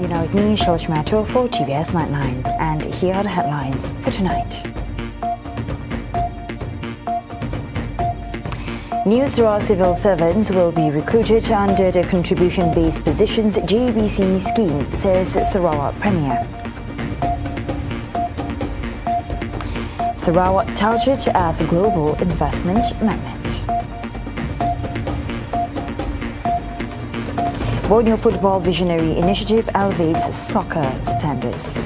You know, with me, Shalish Mato for TVS Nightline, and here are the headlines for tonight. New Sarawak civil servants will be recruited under the contribution-based positions JBC scheme, says Sarawak Premier. Sarawak touted as a global investment magnet. Borneo Football Visionary Initiative elevates soccer standards.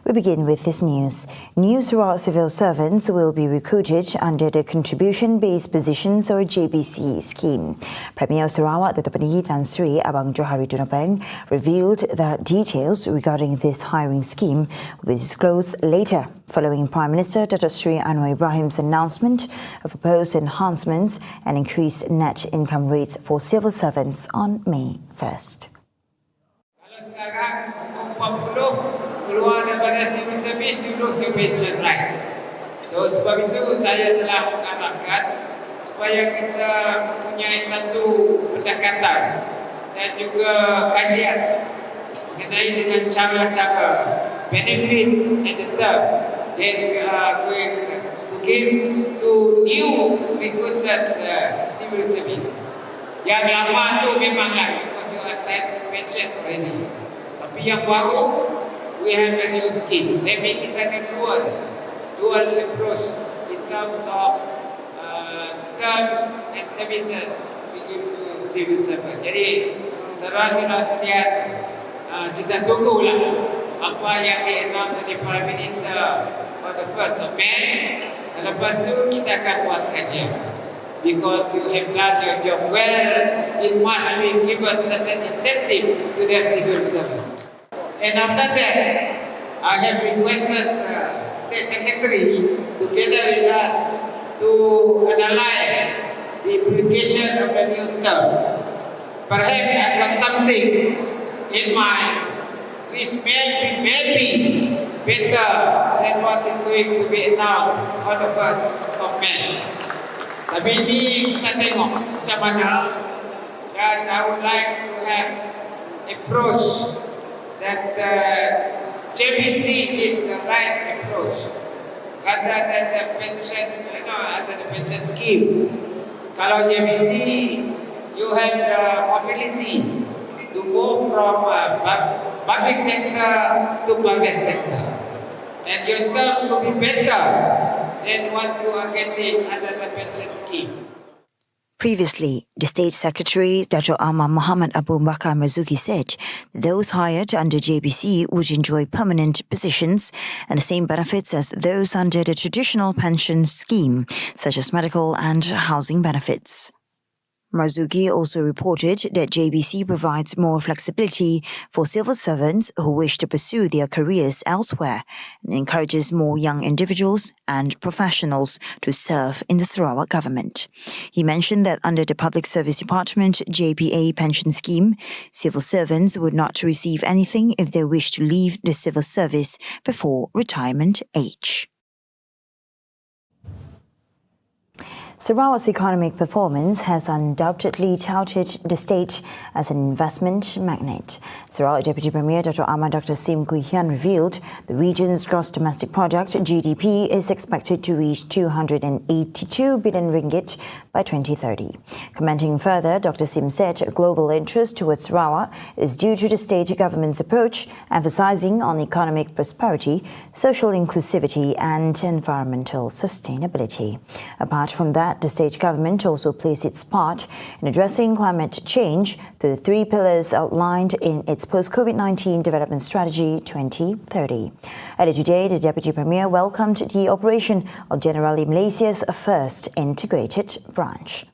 We begin with this news. New Sarawak civil servants will be recruited under the Contribution-Based Positions or JBC scheme. Premier of Sarawak, Dato' Peninggi Tan Sri Abang Johari Tunapeng, revealed that details regarding this hiring scheme will be disclosed later, following Prime Minister Dato' Sri Anwar Ibrahim's announcement of proposed enhancements and increased net income rates for civil servants on May 1st. Keluar daripada civil service dulu pension right. So sebab itu saya telah mengarahkan supaya kita mempunyai satu pendekatan dan juga kajian mengenai dengan cara-cara benefit and the term that we are going to give to new recruited civil service. Yang lama tu memanglah because you attend pension already. Tapi yang baru we have a new scheme. That means kita ada dual approach in terms of term and services we give to civil servants. Jadi, saudara-saudara sekalian, kita tunggulah apa yang di-announce oleh Prime Minister on the 1st of May. Dan lepas tu kita akan buat kajian. Because you have done your job well, it must be given certain incentive to the civil servants. And after that, I have requested State Secretary together with us to analyze the implication of the new term. Perhaps I got something in mind which may be better than what is going to be announced on the 1st of May. Tapi ini kita tengok macam mana, dan I would like to have approach that JBC is the right approach rather than the pension, under the pension scheme. Kalau JBC, you have the ability to go from public sector to private sector, and your term to be better than what you are getting under the pension scheme. Previously, the State Secretary, Dato' Ahmad Muhammad Abu Bakar Marzuki, said those hired under JBC would enjoy permanent positions and the same benefits as those under the traditional pension scheme, such as medical and housing benefits. Marzuki also reported that JBC provides more flexibility for civil servants who wish to pursue their careers elsewhere and encourages more young individuals and professionals to serve in the Sarawak government. He mentioned that under the Public Service Department JPA pension scheme, civil servants would not receive anything if they wish to leave the civil service before retirement age. Sarawak's economic performance has undoubtedly touted the state as an investment magnet. Sarawak Deputy Premier Dr. Ahmad Dr. Sim Kui Hian revealed the region's gross domestic product (GDP) is expected to reach 282 billion ringgit by 2030. Commenting further, Dr. Sim said global interest towards Sarawak is due to the state government's approach, emphasizing on economic prosperity, social inclusivity and environmental sustainability. Apart from that, the state government also plays its part in addressing climate change through the 3 pillars outlined in its post-COVID-19 development strategy 2030. Earlier today, the Deputy Premier welcomed the operation of Generali Malaysia's first integrated branch.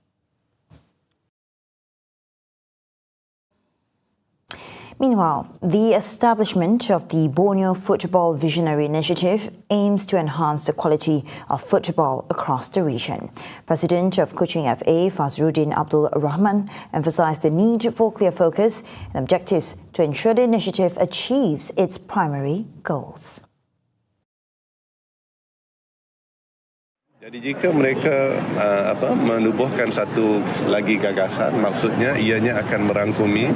Meanwhile, the establishment of the Borneo Football Visionary Initiative aims to enhance the quality of football across the region. President of Kuching FA, Fazruddin Abdul Rahman, emphasized the need for clear focus and objectives to ensure the initiative achieves its primary goals. Jadi jika mereka menubuhkan satu lagi gagasan, maksudnya ianya akan merangkumi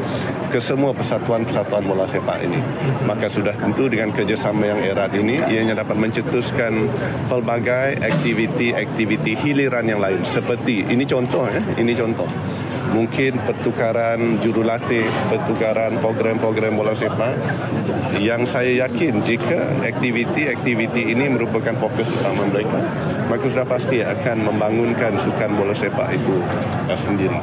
kesemua persatuan-persatuan bola sepak ini. Maka sudah tentu dengan kerjasama yang erat ini, ianya dapat mencetuskan pelbagai aktiviti hiliran yang lain. Seperti, ini contoh. Mungkin pertukaran jurulatih, pertukaran program-program bola sepak yang saya yakin jika aktiviti ini merupakan fokus utama mereka, maka sudah pasti akan membangunkan sukan bola sepak itu sendiri.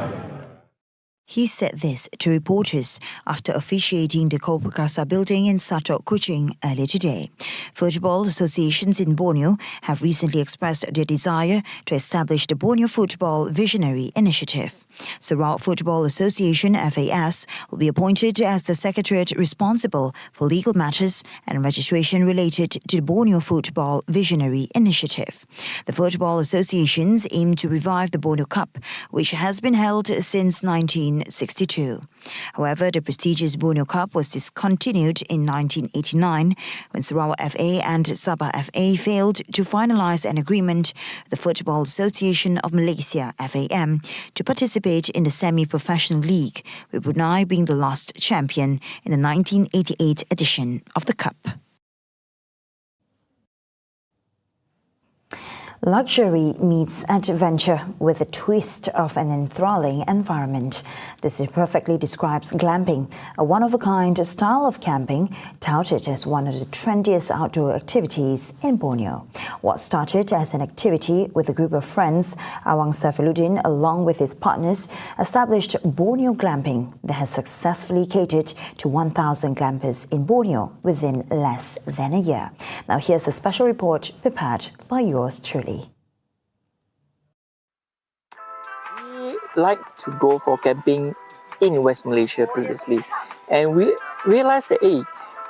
He said this to reporters after officiating the Kopakasa building in Sarawak, Kuching earlier today. Football associations in Borneo have recently expressed their desire to establish the Borneo Football Visionary Initiative. Sarawak Football Association (FAS) will be appointed as the secretariat responsible for legal matters and registration related to the Borneo Football Visionary Initiative. The football associations aim to revive the Borneo Cup, which has been held since 1962. However, the prestigious Borneo Cup was discontinued in 1989 when Sarawak FA and Sabah FA failed to finalise an agreement with the Football Association of Malaysia (FAM) to participate in the semi-professional league, with Brunei being the last champion in the 1988 edition of the Cup. Luxury meets adventure with a twist of an enthralling environment. This perfectly describes glamping, a one-of-a-kind style of camping touted as one of the trendiest outdoor activities in Borneo. What started as an activity with a group of friends, Awang Saifuddin, along with his partners, established Borneo Glamping that has successfully catered to 1,000 glampers in Borneo within less than a year. Now here's a special report prepared by yours truly. Like to go for camping in West Malaysia previously, and we realized that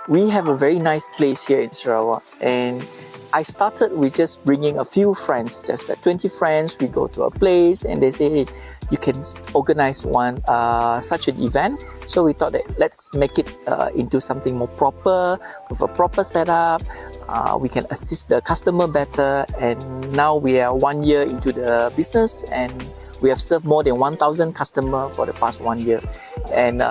we have a very nice place here in Sarawak, and I started with just bringing a few friends, just like 20 friends. We go to a place and they say, hey, you can organize one such an event. So we thought that let's make it into something more proper, with a proper setup. We can assist the customer better, and now we are 1 year into the business, and we have served more than 1,000 customers for the past 1 year. And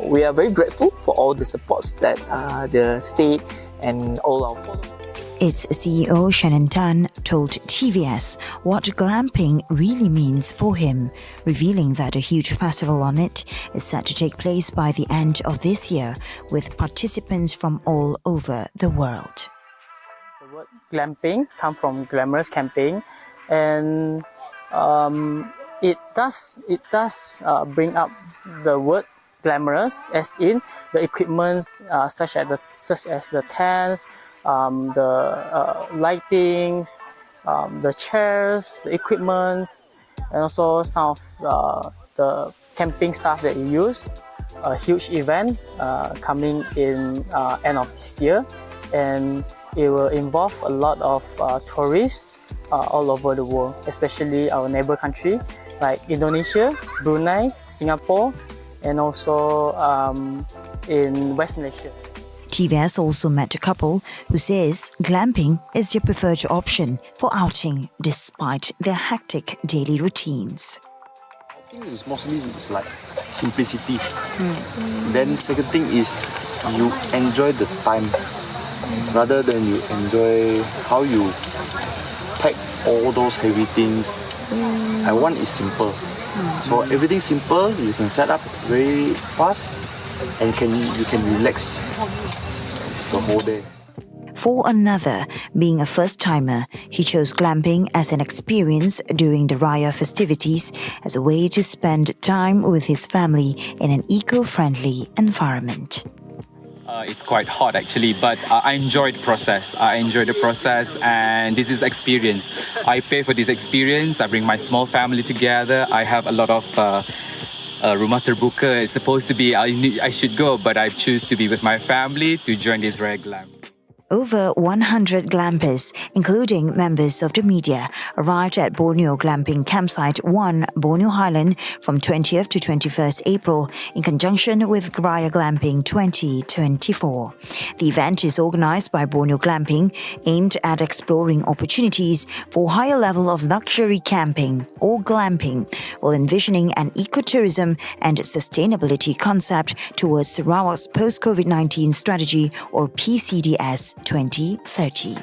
we are very grateful for all the supports that the state and all our followers. Its CEO Shannon Tan told TVS what glamping really means for him, revealing that a huge festival on it is set to take place by the end of this year with participants from all over the world. The word glamping comes from glamorous camping, and it does bring up the word glamorous, as in the equipments such as the tents, the lightings, the chairs, the equipments, and also some of the camping stuff that you use. A huge event coming in end of this year, and it will involve a lot of tourists all over the world, especially our neighbor country like Indonesia, Brunei, Singapore, and also in West Malaysia. TVS also met a couple who says glamping is their preferred option for outing despite their hectic daily routines. I think it's mostly like simplicity. Then second thing is you enjoy the time rather than you enjoy how you pack all those heavy things. I want is simple. So everything simple, you can set up very fast and you can relax the whole day. For another, being a first-timer, he chose glamping as an experience during the Raya festivities as a way to spend time with his family in an eco-friendly environment. It's quite hot actually, but I enjoyed the process. And this is experience. I pay for this experience. I bring my small family together. I have a lot of rumah terbuka. It's supposed to be, I should go, but I choose to be with my family to join this rare glam. Over 100 glampers, including members of the media, arrived at Borneo Glamping Campsite 1, Borneo Highland from 20th to 21st April in conjunction with Graya Glamping 2024. The event is organized by Borneo Glamping, aimed at exploring opportunities for higher level of luxury camping or glamping, while envisioning an ecotourism and sustainability concept towards Sarawak's post-COVID-19 strategy or PCDS 2030.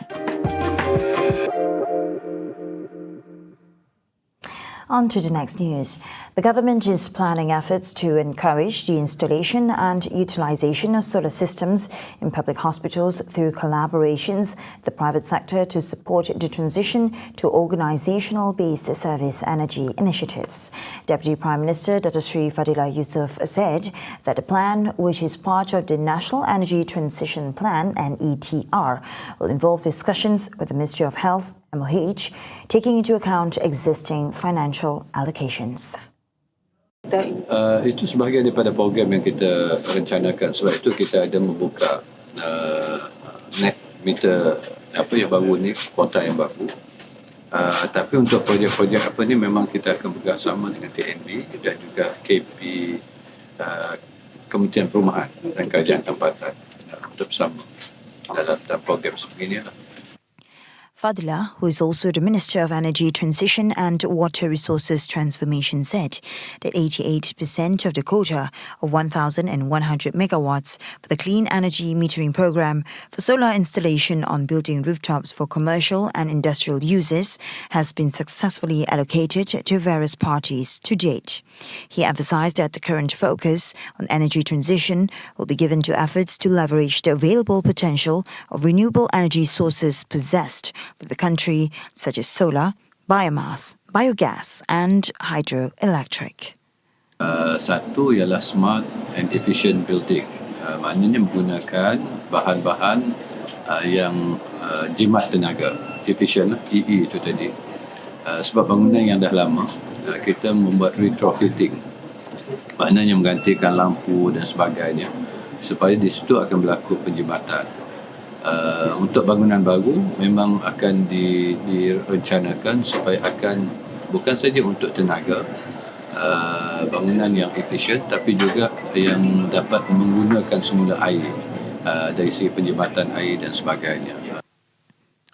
On to the next news. The government is planning efforts to encourage the installation and utilization of solar systems in public hospitals through collaborations with the private sector to support the transition to organizational-based service energy initiatives. Deputy Prime Minister Dr. Sri Fadila Yusof said that the plan, which is part of the National Energy Transition Plan (NETR), will involve discussions with the Ministry of Health, MOH, taking into account existing financial allocations. Itu sebahagian daripada program yang kita rencanakan. Sebab itu kita ada membuka net meter yang baru ni, kuota yang baru. Tapi untuk projek-projek apa ni memang kita akan bekerjasama dengan TNB dan juga KP, Kementerian Perumahan dan Kerajaan Tempatan untuk bersama dalam program sebegini lah. Fadila, who is also the Minister of Energy Transition and Water Resources Transformation, said that 88% of the quota of 1,100 megawatts for the clean energy metering program for solar installation on building rooftops for commercial and industrial uses has been successfully allocated to various parties to date. He emphasized that the current focus on energy transition will be given to efforts to leverage the available potential of renewable energy sources possessed with the country, such as solar, biomass, biogas and hydroelectric. Satu ialah smart and efficient building. Maknanya menggunakan bahan-bahan yang jimat tenaga, efficient, EE itu tadi. Sebab bangunan yang dah lama, kita membuat retrofitting. Maknanya menggantikan lampu dan sebagainya, supaya di situ akan berlaku penjimatan. Untuk bangunan baru memang akan direncanakan supaya akan bukan saja untuk tenaga bangunan yang efisien, tapi juga yang dapat menggunakan semula air dari segi penjimatan air dan sebagainya.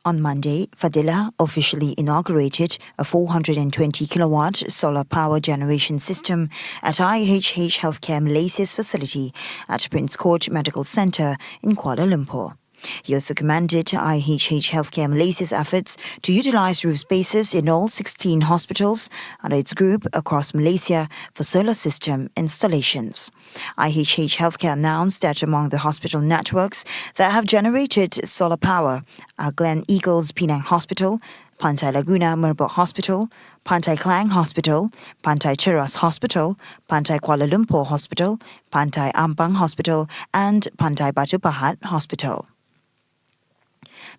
On Monday, Fadila officially inaugurated a 420 kilowatt solar power generation system at IHH Healthcare Malaysia's facility at Prince Court Medical Centre in Kuala Lumpur. He also commended IHH Healthcare Malaysia's efforts to utilise roof spaces in all 16 hospitals under its group across Malaysia for solar system installations. IHH Healthcare announced that among the hospital networks that have generated solar power are Glen Eagles Penang Hospital, Pantai Laguna Merbok Hospital, Pantai Klang Hospital, Pantai Cheras Hospital, Pantai Kuala Lumpur Hospital, Pantai Ampang Hospital and Pantai Batu Pahat Hospital.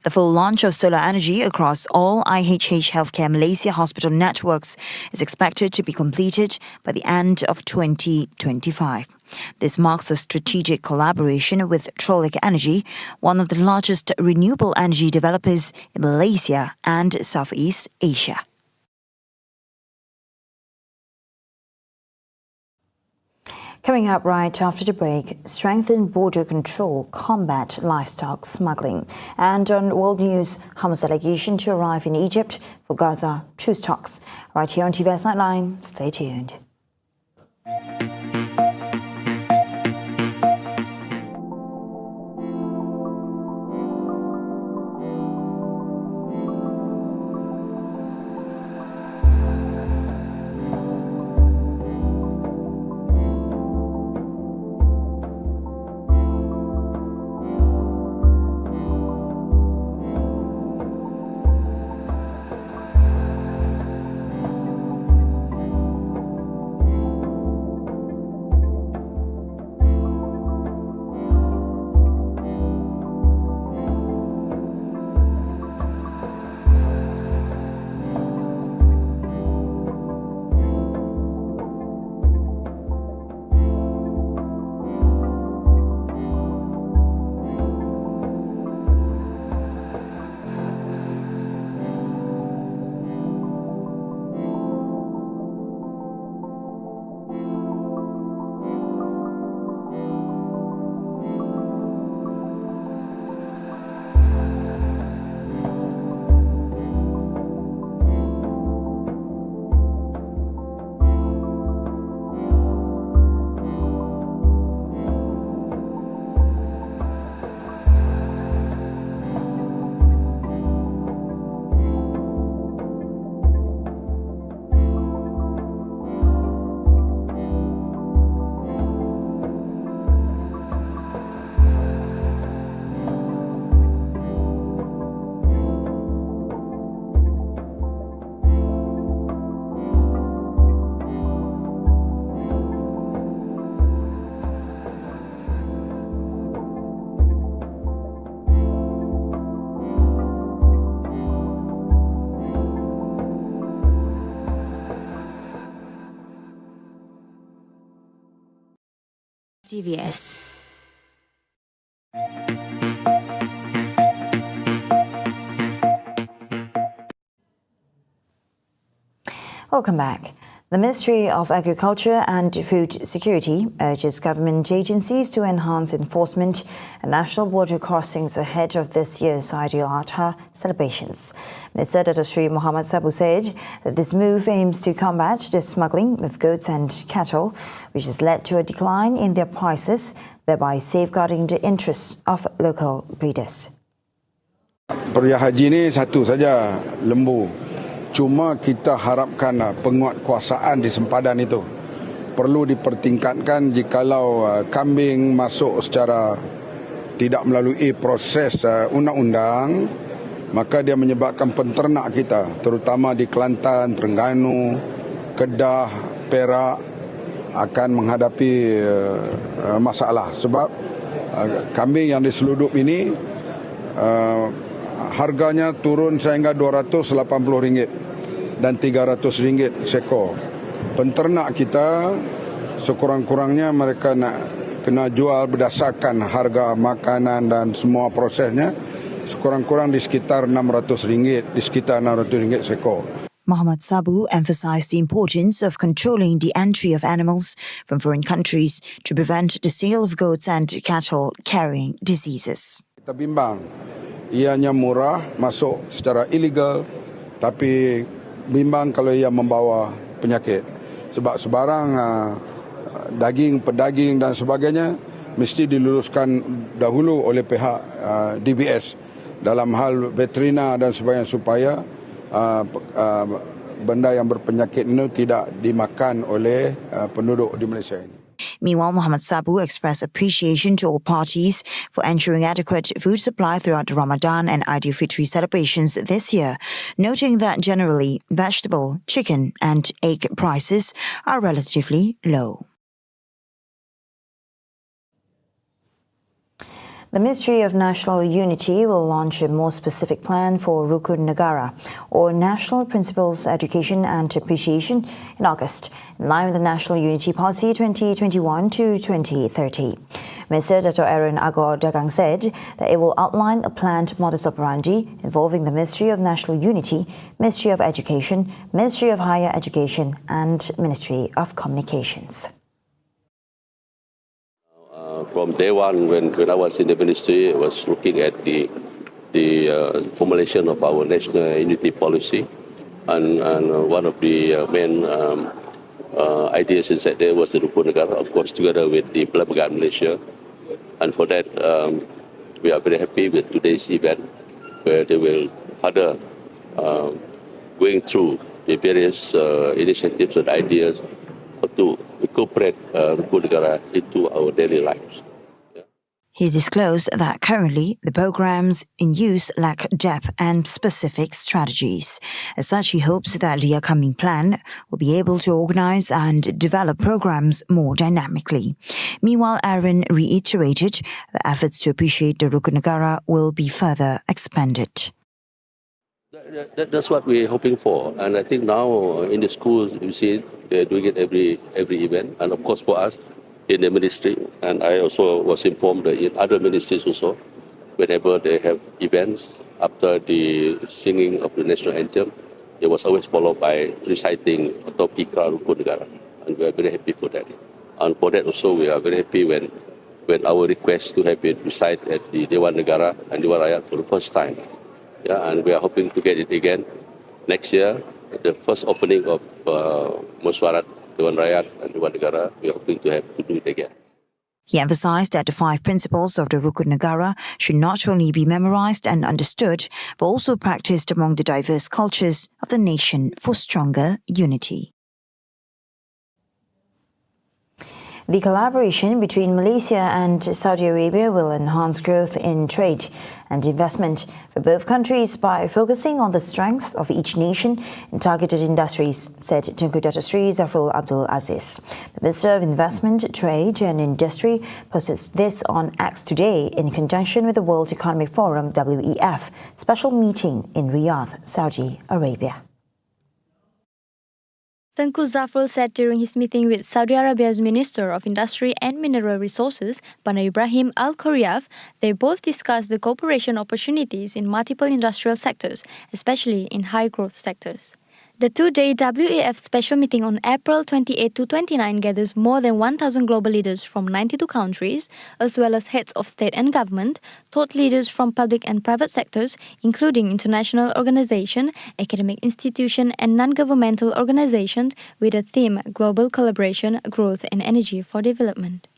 The full launch of solar energy across all IHH Healthcare Malaysia hospital networks is expected to be completed by the end of 2025. This marks a strategic collaboration with Trolic Energy, one of the largest renewable energy developers in Malaysia and Southeast Asia. Coming up right after the break, strengthen border control, combat livestock smuggling. And on World News, Hamas delegation to arrive in Egypt for Gaza truce talks. Right here on TVS Nightline, stay tuned. TVS. Welcome back. The Ministry of Agriculture and Food Security urges government agencies to enhance enforcement at national border crossings ahead of this year's Aidil-Adha celebrations. Minister Dr. Sri Muhammad Sabu said that this move aims to combat the smuggling of goats and cattle, which has led to a decline in their prices, thereby safeguarding the interests of local breeders. Peraya haji ni satu saja, lembu. Cuma kita harapkan penguatkuasaan di sempadan itu perlu dipertingkatkan jikalau kambing masuk secara tidak melalui proses undang-undang, maka dia menyebabkan penternak kita terutama di Kelantan, Terengganu, Kedah, Perak akan menghadapi masalah sebab kambing yang diseludup ini harganya turun sehingga RM280 dan RM300 sekor. Penternak kita sekurang-kurangnya mereka nak kena jual berdasarkan harga makanan dan semua prosesnya sekurang-kurang di sekitar RM600 sekor. Muhammad Sabu emphasized the importance of controlling the entry of animals from foreign countries to prevent the sale of goats and cattle carrying diseases. Kita bimbang, ianya murah, masuk secara ilegal, tapi bimbang kalau ia membawa penyakit. Sebab sebarang daging, pedaging dan sebagainya mesti diluluskan dahulu oleh pihak DBS dalam hal veterina dan sebagainya supaya benda yang berpenyakit itu tidak dimakan oleh penduduk di Malaysia ini. Meanwhile, Muhammad Sabu expressed appreciation to all parties for ensuring adequate food supply throughout the Ramadan and Aidil-Fitri celebrations this year, noting that generally vegetable, chicken and egg prices are relatively low. The Ministry of National Unity will launch a more specific plan for Rukun Negara, or National Principles Education and Appreciation, in August, in line with the National Unity Policy 2021 to 2030. Minister Dr. Aaron Agor Dagang said that it will outline a planned modus operandi involving the Ministry of National Unity, Ministry of Education, Ministry of Higher Education and Ministry of Communications. From day one, when I was in the ministry, I was looking at the formulation of our national unity policy, and one of the main ideas inside there was the Rukun Negara, of course, together with the Pelabuhan Malaysia. And for that, we are very happy with today's event, where they will further going through the various initiatives and ideas to incorporate Rukun Negara into our daily lives. He disclosed that currently the programs in use lack depth and specific strategies. As such, he hopes that the upcoming plan will be able to organize and develop programs more dynamically. Meanwhile, Aaron reiterated that efforts to appreciate the Rukun Negara will be further expanded. That's what we're hoping for, and I think now in the schools you see they're doing it every event, and of course for us in the ministry, and I also was informed that in other ministries also, whenever they have events after the singing of the national anthem, it was always followed by reciting Top Ikrar Rukun Negara, and we are very happy for that. And for that also we are very happy when our request to have it recite at the Dewan Negara and Dewan Rakyat for the first time. Yeah, and we are hoping to get it again next year, the first opening of Musyawarah Dewan Rakyat and Dewan Negara. We are hoping to do it again. He emphasized that the 5 principles of the Rukun Negara should not only be memorized and understood, but also practiced among the diverse cultures of the nation for stronger unity. The collaboration between Malaysia and Saudi Arabia will enhance growth in trade and investment for both countries by focusing on the strengths of each nation in targeted industries, said Tunku Dato' Sri Zafrul Abdul Aziz. The Minister of Investment, Trade and Industry posted this on X today in conjunction with the World Economic Forum WEF special meeting in Riyadh, Saudi Arabia. Tengku Zafrul said during his meeting with Saudi Arabia's Minister of Industry and Mineral Resources, Bana Ibrahim Al Koryaf, they both discussed the cooperation opportunities in multiple industrial sectors, especially in high-growth sectors. The two-day WEF special meeting on April 28 to 29 gathers more than 1,000 global leaders from 92 countries, as well as heads of state and government, thought leaders from public and private sectors, including international organizations, academic institutions, and non-governmental organizations, with a theme Global Collaboration, Growth and Energy for Development.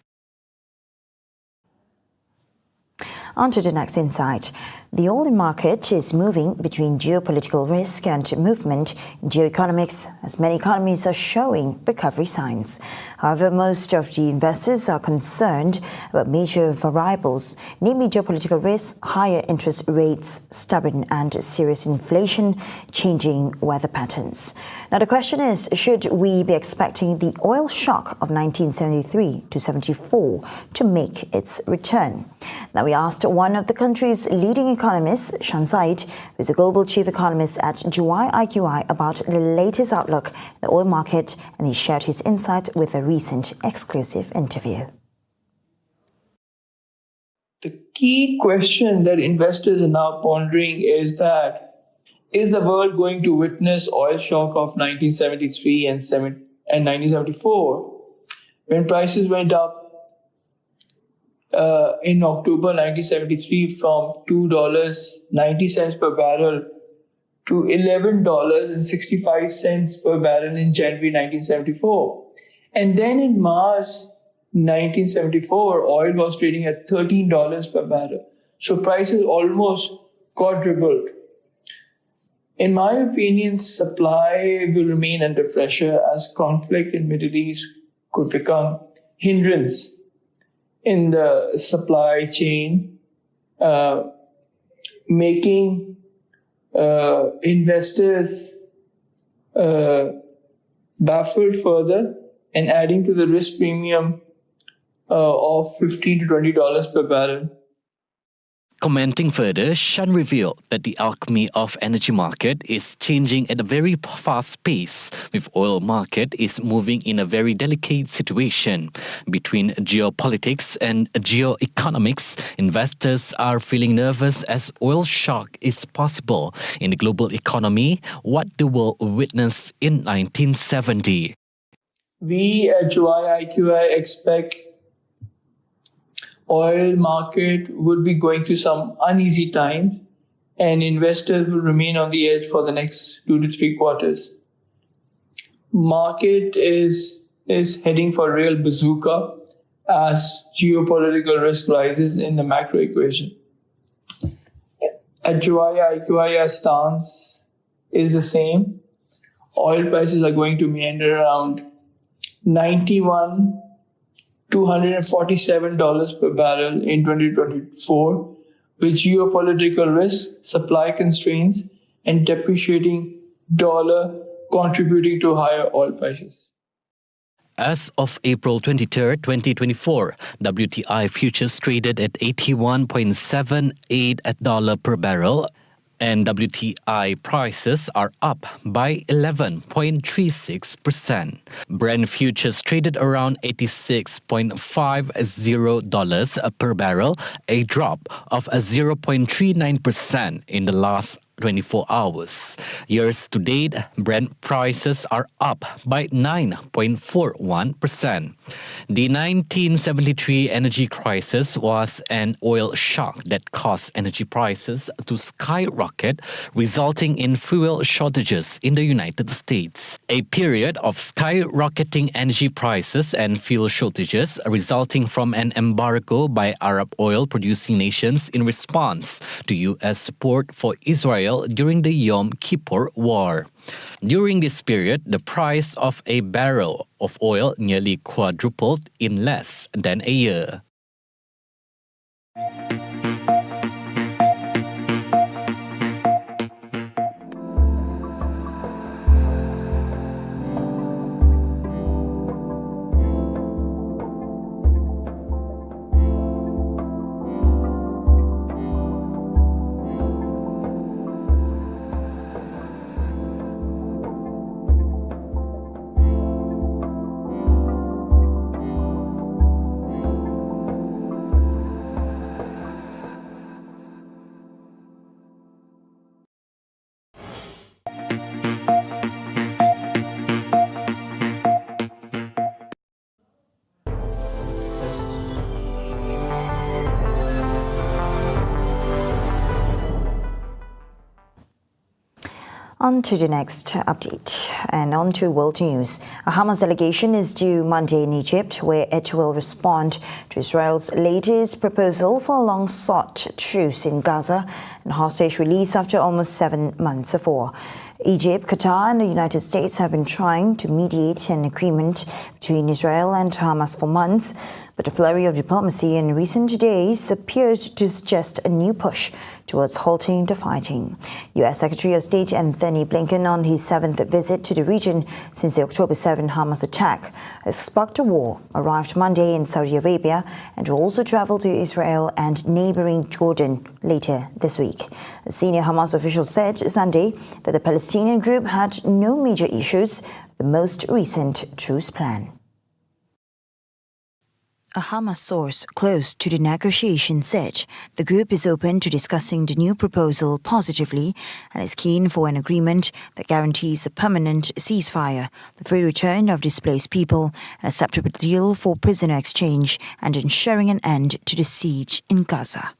On to the next insight. The oil market is moving between geopolitical risk and movement in geoeconomics, as many economies are showing recovery signs. However, most of the investors are concerned about major variables, namely geopolitical risks, higher interest rates, stubborn and serious inflation, changing weather patterns. Now the question is, should we be expecting the oil shock of 1973 to 74 to make its return? Now we asked one of the country's leading economists, Shan Zaid, who is a global chief economist at JYIQI, about the latest outlook in the oil market, and he shared his insights with a recent exclusive interview. The key question that investors are now pondering is that, is the world going to witness oil shock of 1973 and 1974, when prices went up in October 1973 from $2.90 per barrel to $11.65 per barrel in January 1974. And then in March 1974, oil was trading at $13 per barrel. So prices almost quadrupled. In my opinion, supply will remain under pressure as conflict in Middle East could become hindrance in the supply chain, making investors baffled further and adding to the risk premium of $15 to $20 per barrel. Commenting further, Shan revealed that the alchemy of energy market is changing at a very fast pace, with oil market is moving in a very delicate situation. Between geopolitics and geoeconomics, investors are feeling nervous as oil shock is possible in the global economy, what the world witnessed in 1970. We at JYIQI expect oil market would be going through some uneasy times, and investors will remain on the edge for the next 2 to 3 quarters. Market is heading for a real bazooka as geopolitical risk rises in the macro equation. At JYIQI, our stance is the same. Oil prices are going to meander around $91 to $147 per barrel in 2024, with geopolitical risk, supply constraints, and depreciating dollar contributing to higher oil prices. As of April 23, 2024, WTI futures traded at $81.78 per barrel, and WTI prices are up by 11.36%. Brent futures traded around $86.50 per barrel, a drop of 0.39% in the last 24 hours. Years to date, Brent prices are up by 9.41%. The 1973 energy crisis was an oil shock that caused energy prices to skyrocket, resulting in fuel shortages in the United States. A period of skyrocketing energy prices and fuel shortages resulting from an embargo by Arab oil-producing nations in response to U.S. support for Israel during the Yom Kippur War. During this period, the price of a barrel of oil nearly quadrupled in less than a year. On to the next update and on to world news. A Hamas delegation is due Monday in Egypt, where it will respond to Israel's latest proposal for a long-sought truce in Gaza and hostage release after almost 7 months of war. Egypt, Qatar and the United States have been trying to mediate an agreement between Israel and Hamas for months, but a flurry of diplomacy in recent days appears to suggest a new push towards halting the fighting. U.S. Secretary of State Anthony Blinken, on his 7th visit to the region since the October 7 Hamas attack, has sparked a war, arrived Monday in Saudi Arabia and will also travel to Israel and neighboring Jordan later this week. A senior Hamas official said Sunday that the Palestinian group had no major issues with the most recent truce plan. A Hamas source close to the negotiation said the group is open to discussing the new proposal positively and is keen for an agreement that guarantees a permanent ceasefire, the free return of displaced people, an acceptable deal for prisoner exchange, and ensuring an end to the siege in Gaza.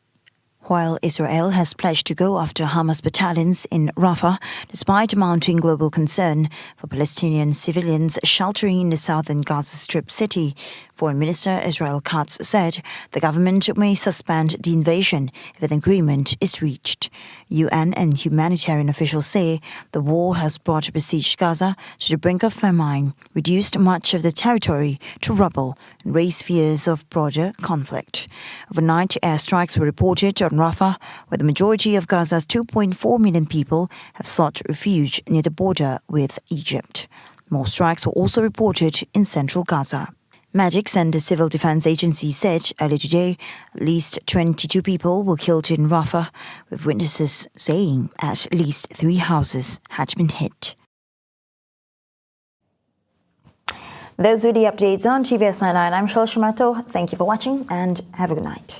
While Israel has pledged to go after Hamas battalions in Rafah, despite mounting global concern for Palestinian civilians sheltering in the southern Gaza Strip city, Foreign Minister Israel Katz said the government may suspend the invasion if an agreement is reached. UN and humanitarian officials say the war has brought besieged Gaza to the brink of famine, reduced much of the territory to rubble, and raised fears of broader conflict. Overnight, airstrikes were reported on Rafah, where the majority of Gaza's 2.4 million people have sought refuge near the border with Egypt. More strikes were also reported in central Gaza. Medics and the Civil Defense Agency said earlier today at least 22 people were killed in Rafah, with witnesses saying at least 3 houses had been hit. Those were the updates on TVS Nightline. I'm Shol Shimato. Thank you for watching and have a good night.